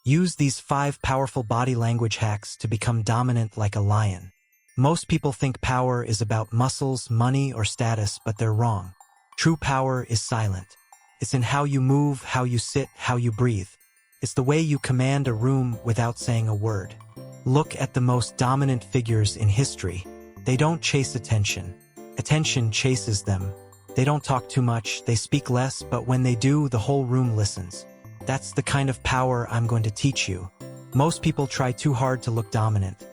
Use these 5 powerful body language hacks to become dominant like a lion. Most people think power is about muscles, money, or status, but they're wrong. True power is silent. It's in how you move, how you sit, how you breathe. It's the way you command a room without saying a word. Look at the most dominant figures in history. They don't chase attention. Attention chases them. They don't talk too much, they speak less, but when they do, the whole room listens. That's the kind of power I'm going to teach you. Most people try too hard to look dominant,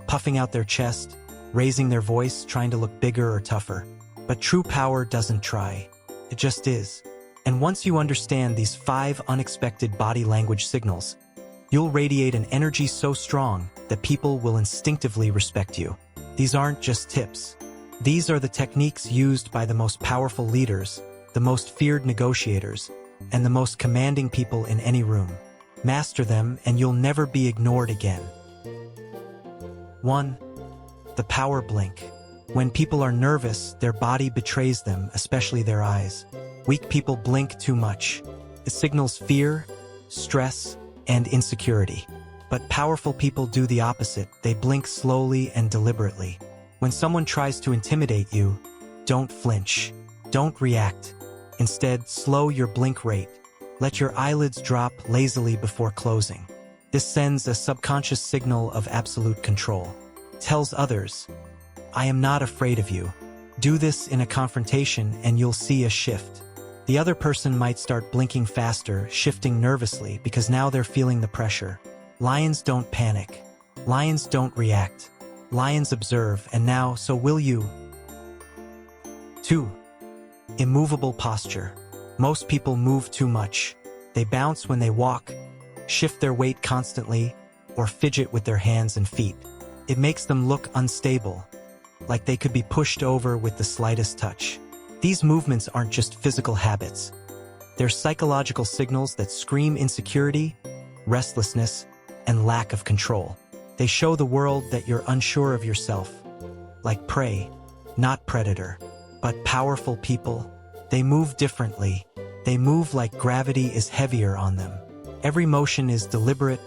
puffing out their chest, raising their voice, trying to look bigger or tougher. But true power doesn't try. It just is. And once you understand these 5 unexpected body language signals, you'll radiate an energy so strong that people will instinctively respect you. These aren't just tips. These are the techniques used by the most powerful leaders, the most feared negotiators, and the most commanding people in any room. Master them and you'll never be ignored again. 1. The power blink. When people are nervous, their body betrays them, especially their eyes. Weak people blink too much. It signals fear, stress, and insecurity. But powerful people do the opposite. They blink slowly and deliberately. When someone tries to intimidate you, don't flinch. Don't react. Instead, slow your blink rate. Let your eyelids drop lazily before closing. This sends a subconscious signal of absolute control. Tells others, I am not afraid of you. Do this in a confrontation and you'll see a shift. The other person might start blinking faster, shifting nervously because now they're feeling the pressure. Lions don't panic. Lions don't react. Lions observe, and now, so will you. 2. Immovable posture. Most people move too much. They bounce when they walk, shift their weight constantly, or fidget with their hands and feet. It makes them look unstable, like they could be pushed over with the slightest touch. These movements aren't just physical habits. They're psychological signals that scream insecurity, restlessness, and lack of control. They show the world that you're unsure of yourself, like prey, not predator. But powerful people, they move differently. They move like gravity is heavier on them. Every motion is deliberate,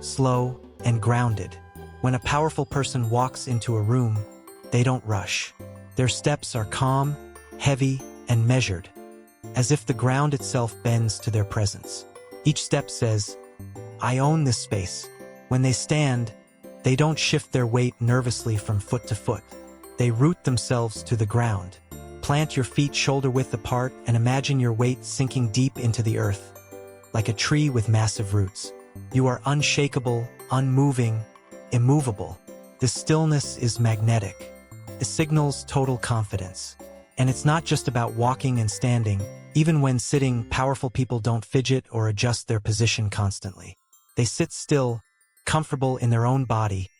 slow, and grounded. When a powerful person walks into a room, they don't rush. Their steps are calm, heavy, and measured, as if the ground itself bends to their presence. Each step says, I own this space. When they stand, they don't shift their weight nervously from foot to foot. They root themselves to the ground. Plant your feet shoulder-width apart and imagine your weight sinking deep into the earth, like a tree with massive roots. You are unshakable, unmoving, immovable. This stillness is magnetic. It signals total confidence. And it's not just about walking and standing. Even when sitting, powerful people don't fidget or adjust their position constantly. They sit still, comfortable in their own body,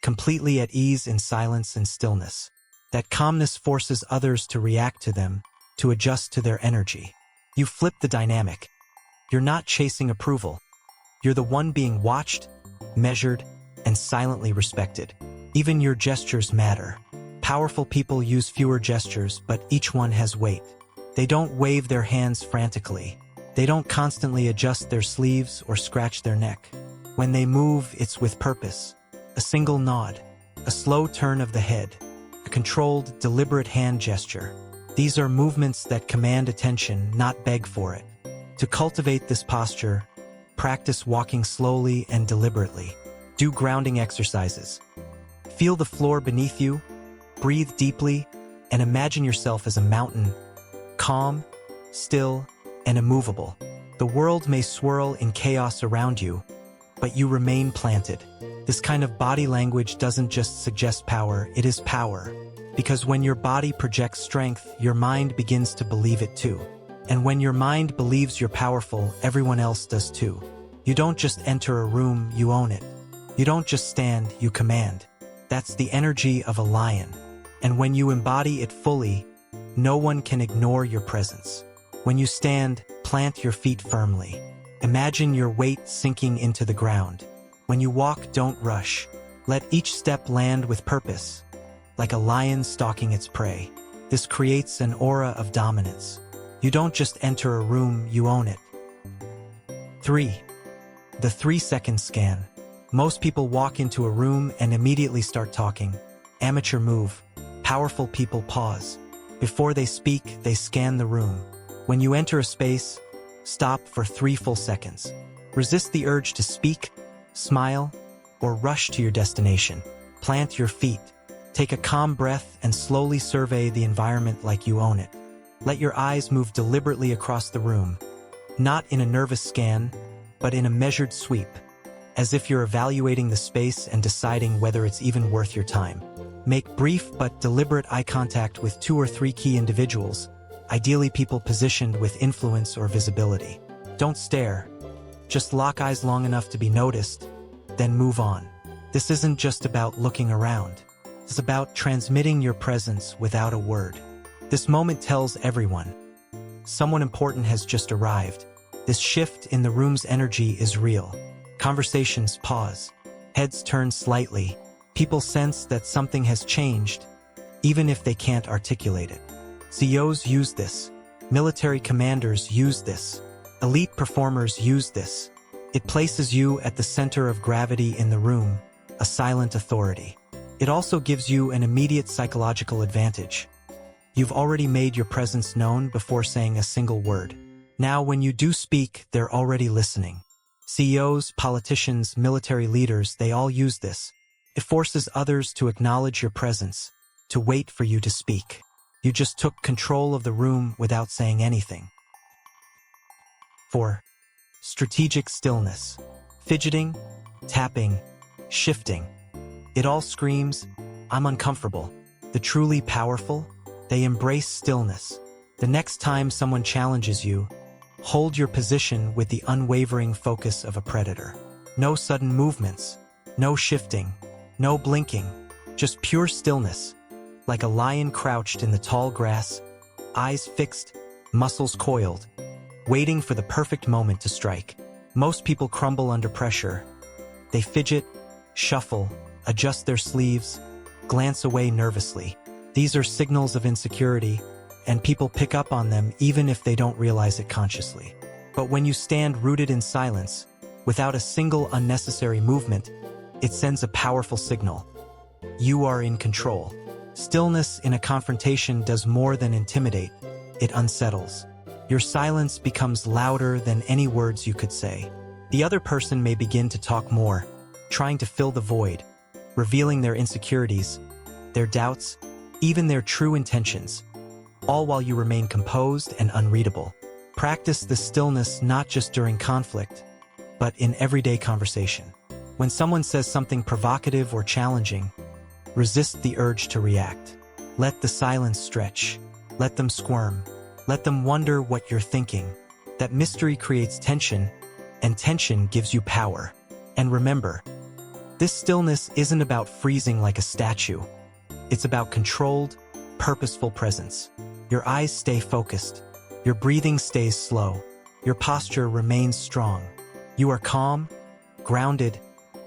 completely at ease in silence and stillness. That calmness forces others to react to them, to adjust to their energy. You flip the dynamic. You're not chasing approval. You're the one being watched, measured, and silently respected. Even your gestures matter. Powerful people use fewer gestures, but each one has weight. They don't wave their hands frantically. They don't constantly adjust their sleeves or scratch their neck. When they move, it's with purpose. A single nod, a slow turn of the head, a controlled, deliberate hand gesture. These are movements that command attention, not beg for it. To cultivate this posture, practice walking slowly and deliberately. Do grounding exercises. Feel the floor beneath you, breathe deeply, and imagine yourself as a mountain, calm, still, and immovable. The world may swirl in chaos around you, but you remain planted. This kind of body language doesn't just suggest power, it is power. Because when your body projects strength, your mind begins to believe it too. And when your mind believes you're powerful, everyone else does too. You don't just enter a room, you own it. You don't just stand, you command. That's the energy of a lion. And when you embody it fully, no one can ignore your presence. When you stand, plant your feet firmly. Imagine your weight sinking into the ground. When you walk, don't rush. Let each step land with purpose, like a lion stalking its prey. This creates an aura of dominance. You don't just enter a room, you own it. 3. The 3-second scan. Most people walk into a room and immediately start talking. Amateur move. Powerful people pause. Before they speak, they scan the room. When you enter a space, stop for 3 full seconds. Resist the urge to speak, smile, or rush to your destination. Plant your feet. Take a calm breath and slowly survey the environment like you own it. Let your eyes move deliberately across the room, not in a nervous scan, but in a measured sweep, as if you're evaluating the space and deciding whether it's even worth your time. Make brief but deliberate eye contact with 2 or 3 key individuals, ideally people positioned with influence or visibility. Don't stare. Just lock eyes long enough to be noticed, then move on. This isn't just about looking around. It's about transmitting your presence without a word. This moment tells everyone, someone important has just arrived. This shift in the room's energy is real. Conversations pause. Heads turn slightly. People sense that something has changed, even if they can't articulate it. CEOs use this. Military commanders use this. Elite performers use this. It places you at the center of gravity in the room, a silent authority. It also gives you an immediate psychological advantage. You've already made your presence known before saying a single word. Now, when you do speak, they're already listening. CEOs, politicians, military leaders, they all use this. It forces others to acknowledge your presence, to wait for you to speak. You just took control of the room without saying anything. 4. Strategic stillness. Fidgeting, tapping, shifting. It all screams, I'm uncomfortable. The truly powerful, they embrace stillness. The next time someone challenges you, hold your position with the unwavering focus of a predator. No sudden movements, no shifting, no blinking, just pure stillness. Like a lion crouched in the tall grass, eyes fixed, muscles coiled, waiting for the perfect moment to strike. Most people crumble under pressure. They fidget, shuffle, adjust their sleeves, glance away nervously. These are signals of insecurity, and people pick up on them even if they don't realize it consciously. But when you stand rooted in silence, without a single unnecessary movement, it sends a powerful signal. You are in control. Stillness in a confrontation does more than intimidate, it unsettles. Your silence becomes louder than any words you could say. The other person may begin to talk more, trying to fill the void, revealing their insecurities, their doubts, even their true intentions, all while you remain composed and unreadable. Practice the stillness not just during conflict, but in everyday conversation. When someone says something provocative or challenging, resist the urge to react. Let the silence stretch. Let them squirm. Let them wonder what you're thinking. That mystery creates tension, and tension gives you power. And remember, this stillness isn't about freezing like a statue. It's about controlled, purposeful presence. Your eyes stay focused. Your breathing stays slow. Your posture remains strong. You are calm, grounded,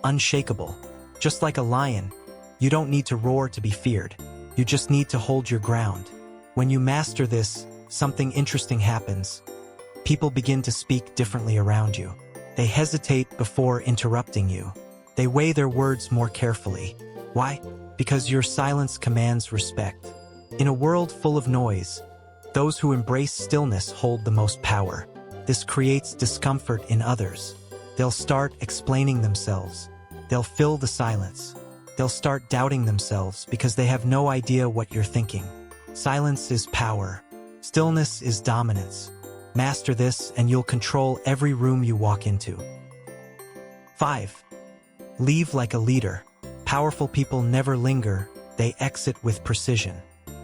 unshakable. Just like a lion, you don't need to roar to be feared. You just need to hold your ground. When you master this, something interesting happens. People begin to speak differently around you. They hesitate before interrupting you. They weigh their words more carefully. Why? Because your silence commands respect. In a world full of noise, those who embrace stillness hold the most power. This creates discomfort in others. They'll start explaining themselves. They'll fill the silence. They'll start doubting themselves because they have no idea what you're thinking. Silence is power. Stillness is dominance. Master this and you'll control every room you walk into. 5. Leave like a leader. Powerful people never linger, they exit with precision.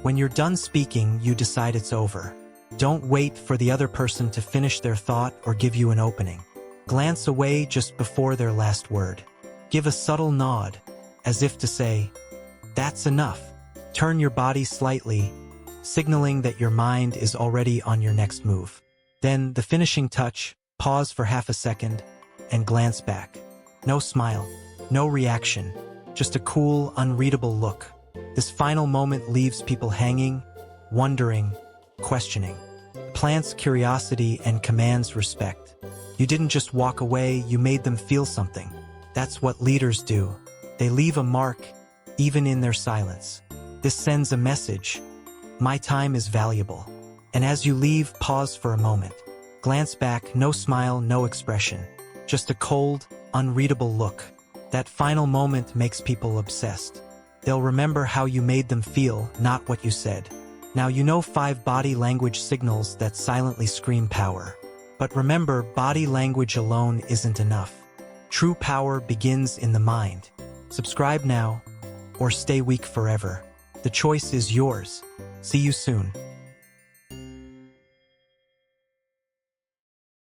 When you're done speaking, you decide it's over. Don't wait for the other person to finish their thought or give you an opening. Glance away just before their last word. Give a subtle nod, as if to say, that's enough. Turn your body slightly, signaling that your mind is already on your next move. Then, the finishing touch, pause for half a second, and glance back. No smile, no reaction, just a cool, unreadable look. This final moment leaves people hanging, wondering, questioning. Plants curiosity and commands respect. You didn't just walk away, you made them feel something. That's what leaders do. They leave a mark, even in their silence. This sends a message. My time is valuable. And as you leave, pause for a moment. Glance back, no smile, no expression. Just a cold, unreadable look. That final moment makes people obsessed. They'll remember how you made them feel, not what you said. Now you know 5 body language signals that silently scream power. But remember, body language alone isn't enough. True power begins in the mind. Subscribe now, or stay weak forever. The choice is yours. See you soon.